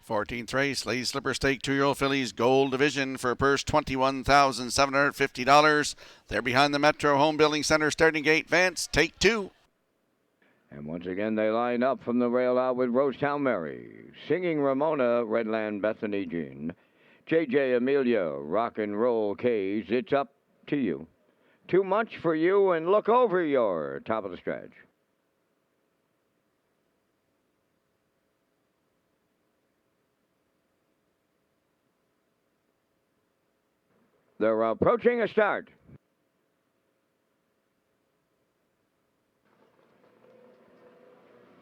14th race, Lady Slipper Stake 2-year-old fillies Gold Division for a purse $21,750. They're behind the Metro Home Building Center starting gate. Vance, take 2. And once again, they line up from the rail out with Rosetown Mary, Singing Ramona, Redland Bethany Jean, JJ Amelia, Rock and Roll K's. It's up to you. Too much for you, and look over your top of the stretch. They're approaching a start.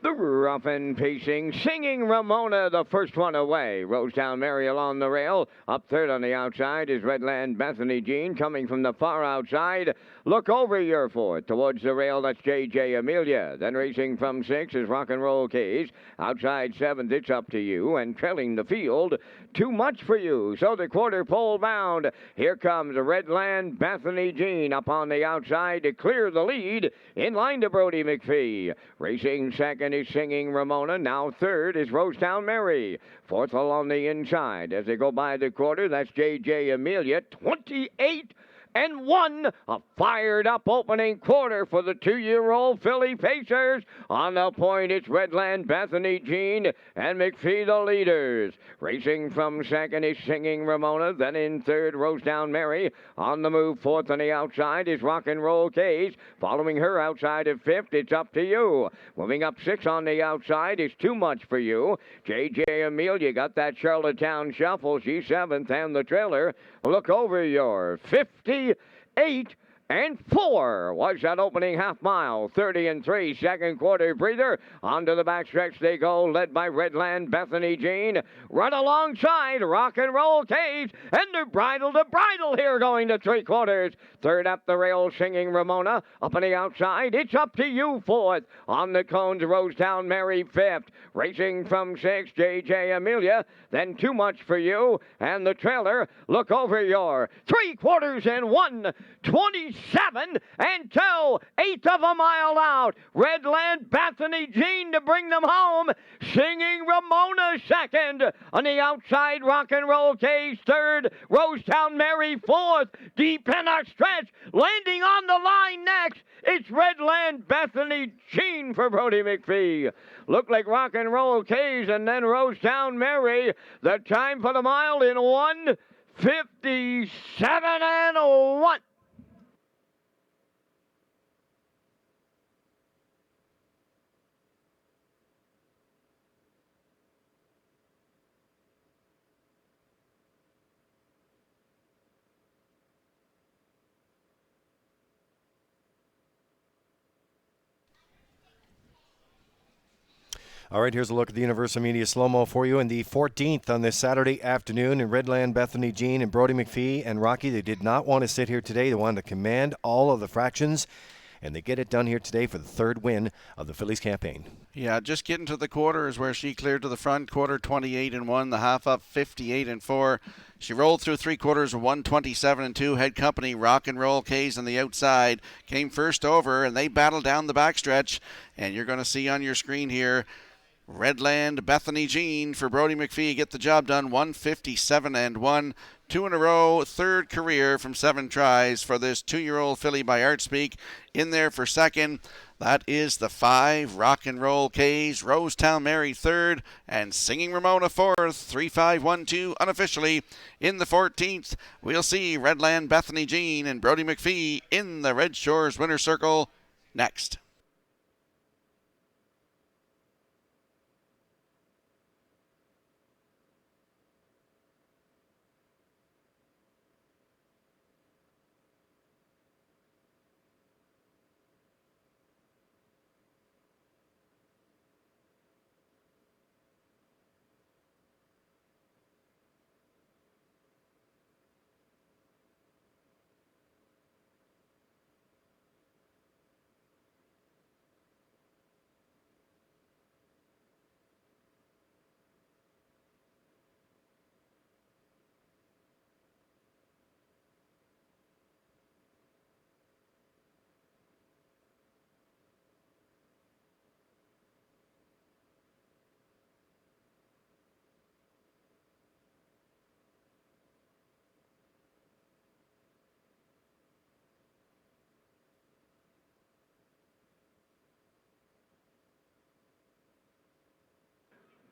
The rough and pacing, Singing Ramona, the first one away. Rosetown Mary along the rail. Up third on the outside is Redland Bethany Jean coming from the far outside. Look over your fourth. Towards the rail, that's JJ Amelia. Then racing from 6 is Rock and Roll Case. Outside 7th, it's up to you. And trailing the field, Too Much for You. So the quarter pole bound. Here comes Redland Bethany Jean up on the outside to clear the lead. In line to Brody McPhee. Racing second is Singing Ramona. Now third is Rosetown Mary. Fourth along the inside. As they go by the quarter, that's JJ Amelia. 28-1. A fired-up opening quarter for the 2-year-old filly Pacers. On the point, it's Redland Bethany Jean and McPhee the leaders. Racing from second is Singing Ramona. Then in third, Rosetown Mary. On the move, fourth on the outside is Rock and Roll Case. Following her outside of fifth, it's Up to You. Moving up 6 on the outside is Too Much for You. JJ Amelia got that Charlottetown shuffle. She's 7th, and the trailer. Look over your 58-4 was that opening half mile. 30-3, second quarter breather. Onto the backstretch they go, led by Redland Bethany Jean. Run alongside Rock and Roll Case, and they're bridle to bridle here going to 3/4. Third up the rail, Singing Ramona. Up on the outside, it's Up to You fourth. On the cones, Rosetown Mary fifth. Racing from 6, JJ Amelia. Then Too Much for You, and the trailer. Look over your 3/4 and 1:27 until 1/8 of a mile out. Redland Bethany Jean to bring them home. Singing Ramona second. On the outside, Rock and Roll Case third. Rosetown Mary fourth. Deep in our stretch. Landing on the line next. It's Redland Bethany Jean for Brody McPhee. Looked like Rock and Roll Case and then Rosetown Mary. The time for the mile in 1:57-1. All right, here's a look at the Universal Media Slow-Mo for you in the 14th on this Saturday afternoon in Redland, Bethany Jean and Brody McPhee and Rocky. They did not want to sit here today. They wanted to command all of the fractions, and they get it done here today for the third win of the Phillies campaign. Yeah, just getting to the quarter is where she cleared to the front. Quarter 28-1, the half up 58-4. She rolled through 3/4 1:27-2. Head company Rock and Roll K's on the outside came first over, and they battled down the backstretch. And you're going to see on your screen here, Redland Bethany Jean for Brody McPhee get the job done. 1:57-1. 2 in a row, third career from 7 tries for this 2-year-old filly by Artspeak. In there for second, that is the 5 Rock and Roll K's. Rosetown Mary third, and Singing Ramona fourth. 3-5-1-2 unofficially. In the 14th, we'll see Redland Bethany Jean and Brody McPhee in the Red Shores winner circle next.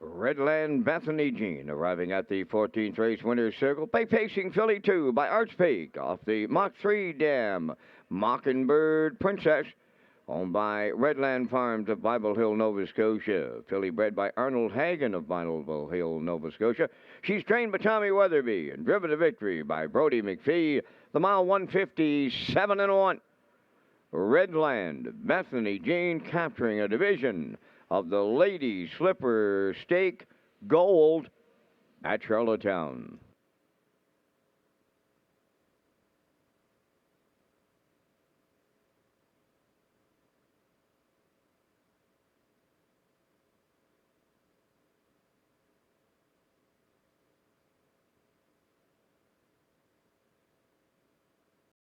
Redland Bethany Jean arriving at the 14th race winner's circle by pacing filly 2 by Arch Peak off the Mach 3 dam. Mockingbird Princess, owned by Redland Farms of Bible Hill, Nova Scotia. Filly bred by Arnold Hagen of Bible Hill, Nova Scotia. She's trained by Tommy Weatherby and driven to victory by Brody McPhee. The mile 157-1. Redland Bethany Jean capturing a division of the Ladies Slipper Stake Gold at Charlottetown.